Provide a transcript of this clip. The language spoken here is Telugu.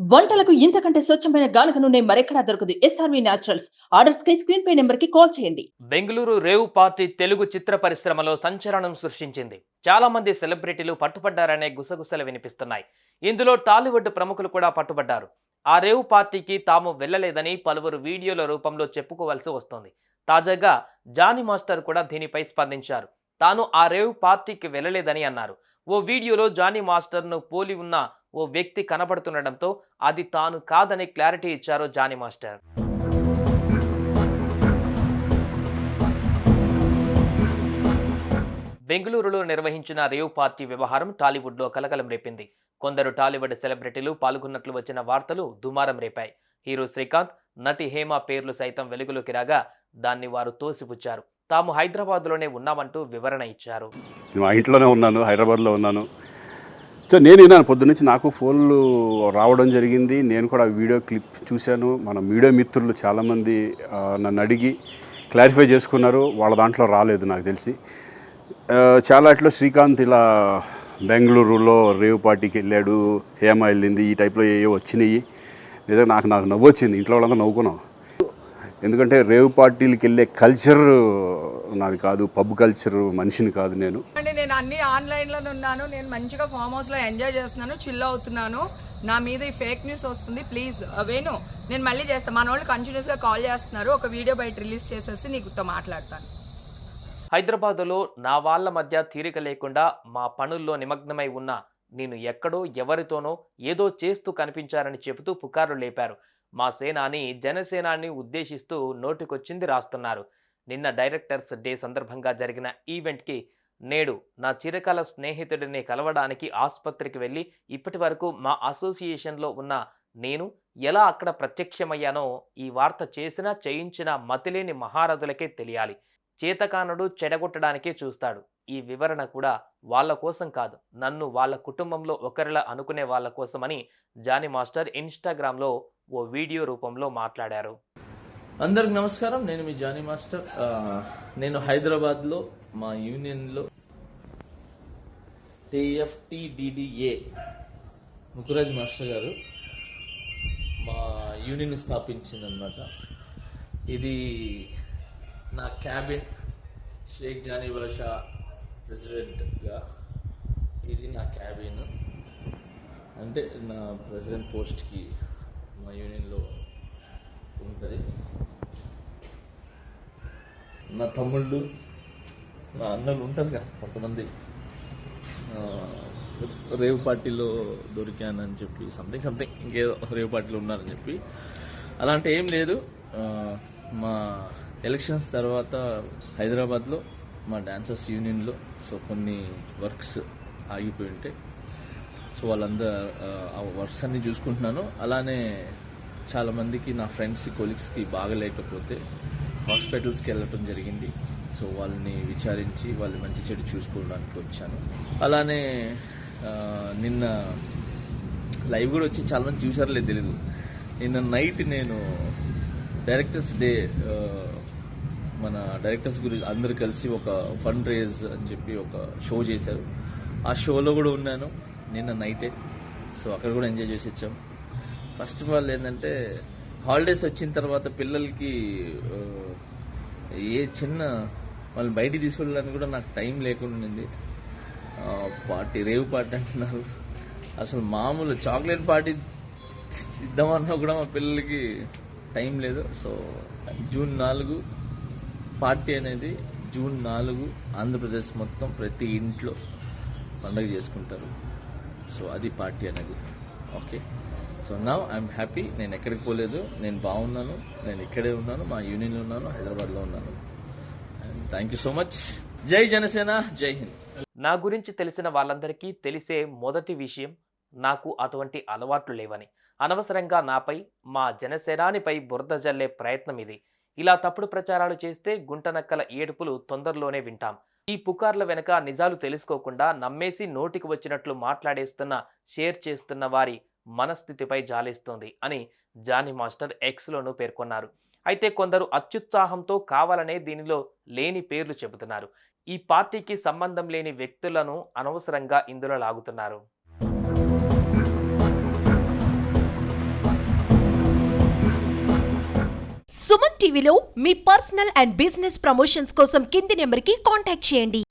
వంటలకు ఇంతకంటే స్వచ్ఛమైన గానుగ నూనె మరెక్కడా దొరకదు. SRV naturals. ఆర్డర్స్ కై స్క్రీన్ పై నెంబర్ కి కాల్ చేయండి. బెంగళూరు రేవ్ పార్టీ తెలుగు చిత్ర పరిశ్రమలో సంచలనం సృష్టించింది. చాలా మంది సెలబ్రిటీలు పట్టుబడ్డారనే గుసగుసలు వినిపిస్తున్నాయి. ఇందులో టాలీవుడ్ ప్రముఖులు కూడా పట్టుబడ్డారు. ఆ రేవ్ పార్టీకి తాము వెళ్లలేదని పలువురు వీడియోల రూపంలో చెప్పుకోవాల్సి వస్తోంది. తాజాగా జానీ మాస్టర్ కూడా దీనిపై స్పందించారు. తాను ఆ రేవ్ పార్టీకి వెళ్లలేదని అన్నారు. ఓ వీడియోలో జానీ మాస్టర్ను పోలి ఉన్న ఓ వ్యక్తి కనబడుతుండటంతో అది తాను కాదని క్లారిటీ ఇచ్చారు జానీ మాస్టర్. బెంగళూరులో నిర్వహించిన రేవ్ పార్టీ వ్యవహారం టాలీవుడ్లో కలకలం రేపింది. కొందరు టాలీవుడ్ సెలబ్రిటీలు పాల్గొన్నట్లు వచ్చిన వార్తలు దుమారం రేపాయి. హీరో శ్రీకాంత్, నటి హేమ పేర్లు సైతం వెలుగులోకి రాగా దాన్ని వారు తోసిపుచ్చారు. తాము హైదరాబాద్లోనే ఉన్నామంటూ వివరణ ఇచ్చారు. నేను ఆ ఇంట్లోనే ఉన్నాను, హైదరాబాద్లో ఉన్నాను. సో నేను విన్నాను పొద్దున్నుంచి, నాకు ఫోన్లు రావడం జరిగింది. నేను కూడా వీడియో క్లిప్ చూశాను. మన మీడియా మిత్రులు చాలామంది నన్ను అడిగి క్లారిఫై చేసుకున్నారు. వాళ్ళ దాంట్లో రాలేదు నాకు తెలిసి. చాలా అట్లా శ్రీకాంత్ ఇలా బెంగళూరులో రేవ్ పార్టీకి వెళ్ళాడు, హేమ వెళ్ళింది, ఈ టైప్లో ఏవో వచ్చినాయి. నిజంగా నాకు నవ్వు వచ్చింది. ఇంట్లో వాళ్ళంతా నవ్వుకున్నాం. ఎందుకంటే రేవ్ పార్టీలకి వెళ్ళే కల్చర్ నాది కాదు, పబ్ కల్చర్ మనిషిని కాదు నేను. అంటే నేను అన్ని ఆన్లైన్లోనే ఉన్నాను. నేను మంచిగా ఫామ్ హౌస్లో ఎంజాయ్ చేస్తున్నాను, చిల్ అవుతున్నాను. నా మీద ఈ ఫేక్ న్యూస్ వస్తుంది. ప్లీజ్ వేణు, నేను మళ్ళీ చేస్తాను. మన వాళ్ళు కంటిన్యూస్గా కాల్ చేస్తున్నారు. ఒక వీడియో బయట రిలీజ్ చేసేసి నీకుతో మాట్లాడతాను. హైదరాబాదులో నా వాళ్ళ మధ్య తీరిక లేకుండా మా పనుల్లో నిమగ్నమై ఉన్న నేను ఎక్కడో ఎవరితోనో ఏదో చేస్తూ కనిపించారని చెబుతూ పుకార్లు లేపారు. మా సేనాని జనసేనాని ఉద్దేశిస్తూ నోటికొచ్చింది రాస్తున్నారు. నిన్న డైరెక్టర్స్ డే సందర్భంగా జరిగిన ఈవెంట్కి నేడు నా చిరకాల స్నేహితుడిని కలవడానికి ఆసుపత్రికి వెళ్ళి ఇప్పటి వరకు మా అసోసియేషన్లో ఉన్న నేను ఎలా అక్కడ ప్రత్యక్షమయ్యానో ఈ వార్త చేసినా చేయించిన మతిలేని మహారథులకే తెలియాలి. చేతకానుడు చెడగొట్టడానికే చూస్తాడు. ఈ వివరణ కూడా వాళ్ళ కోసం కాదు, నన్ను వాళ్ళ కుటుంబంలో ఒకరిలా అనుకునే వాళ్ళ కోసమని జానీ మాస్టర్ ఇన్స్టాగ్రామ్లో ఓ వీడియో రూపంలో మాట్లాడారు. అందరికి నమస్కారం. నేను మీ జానీ మాస్టర్. నేను హైదరాబాద్లో మా యూనియన్లో TFTDDA ముకురాజ్ మాస్టర్ గారు మా యూనియన్ స్థాపించిందనమాట. ఇది నా క్యాబిన్, షేక్ జానీ బాషా ప్రెసిడెంట్గా ఇది నా క్యాబిన్. అంటే నా ప్రెసిడెంట్ పోస్ట్కి మా యూనియన్లో ఉంటుంది. నా తమ్ముళ్ళు, నా అన్నలు ఉంటారు కదా కొంతమంది, రేవ్ పార్టీలో దొరికానని చెప్పి సంథింగ్ ఇంకేదో రేవ్ పార్టీలో ఉన్నారని చెప్పి. అలాంటి ఏం లేదు. మా ఎలక్షన్స్ తర్వాత హైదరాబాద్లో మా డాన్సర్స్ యూనియన్లో కొన్ని వర్క్స్ ఆగిపోయి ఉంటాయి. సో వాళ్ళందరూ ఆ వర్క్స్ అన్ని చూసుకుంటున్నాను. అలానే చాలామందికి, నా ఫ్రెండ్స్ కొలీగ్స్కి బాగలేకపోతే హాస్పిటల్స్కి వెళ్ళటం జరిగింది. సో వాళ్ళని విచారించి వాళ్ళు మంచి చెడు చూసుకోవడానికి వచ్చాను. అలానే నిన్న లైవ్ కూడా వచ్చి చాలామంది చూసారో తెలీదు. నిన్న నైట్ నేను డైరెక్టర్స్ డే, మన డైరెక్టర్స్ గురించి అందరూ కలిసి ఒక ఫండ్ రేజ్ అని చెప్పి ఒక షో చేశారు. ఆ షోలో కూడా ఉన్నాను నిన్న నైటే. సో అక్కడ కూడా ఎంజాయ్ చేసి వచ్చాం. ఫస్ట్ ఆఫ్ ఆల్ ఏంటంటే, హాలిడేస్ వచ్చిన తర్వాత పిల్లలకి ఏ చిన్న వాళ్ళు బయటికి తీసుకెళ్ళడానికి కూడా నాకు టైం లేకుండా ఉంది. రేవ్ పార్టీ అంటున్నారు. అసలు మామూలు చాక్లెట్ పార్టీ ఇద్దామన్నా కూడా మా పిల్లలకి టైం లేదు. సో జూన్ 4 పార్టీ అనేది, జూన్ 4 ఆంధ్రప్రదేశ్ మొత్తం ప్రతి ఇంట్లో పండుగ చేసుకుంటారు. సో అది పార్టీ అనేది. Okay, so now I'm happy. నేను ఎక్కడికి పోలేదు, నేను బాగున్నాను, నేను ఇక్కడే ఉన్నాను, మా యూనియన్లో ఉన్నాను, హైదరాబాద్లో ఉన్నాను. And thank you so much. జై జనసేన, జై హింద్. నా గురించి తెలిసిన వాళ్ళందరికీ తెలిసే మొదటి విషయం, నాకు అటువంటి అలవాట్లు లేవని. అనవసరంగా నాపై, మా జనసేనానిపై బురద జల్లే ప్రయత్నం ఇది. ఇలా తప్పుడు ప్రచారాలు చేస్తే గుంటనక్కల ఏడుపులు తొందరలోనే వింటాం. ఈ పుకార్ల వెనక నిజాలు తెలుసుకోకుండా నమ్మేసి నోటికి వచ్చినట్లు మాట్లాడేస్తున్న, షేర్ చేస్తున్న వారి మనస్థితిపై జాలిస్తోంది అని జానీ మాస్టర్ ఎక్స్లోనూ పేర్కొన్నారు. అయితే కొందరు అత్యుత్సాహంతో కావాలనే దీనిలో లేని పేర్లు చెబుతున్నారు. ఈ పార్టీకి సంబంధం లేని వ్యక్తులను అనవసరంగా ఇందులో లాగుతున్నారు. టీవీలో మీ పర్సనల్ అండ్ బిజినెస్ ప్రమోషన్స్ కోసం కింది నెంబర్కి కాంటాక్ట్ చేయండి.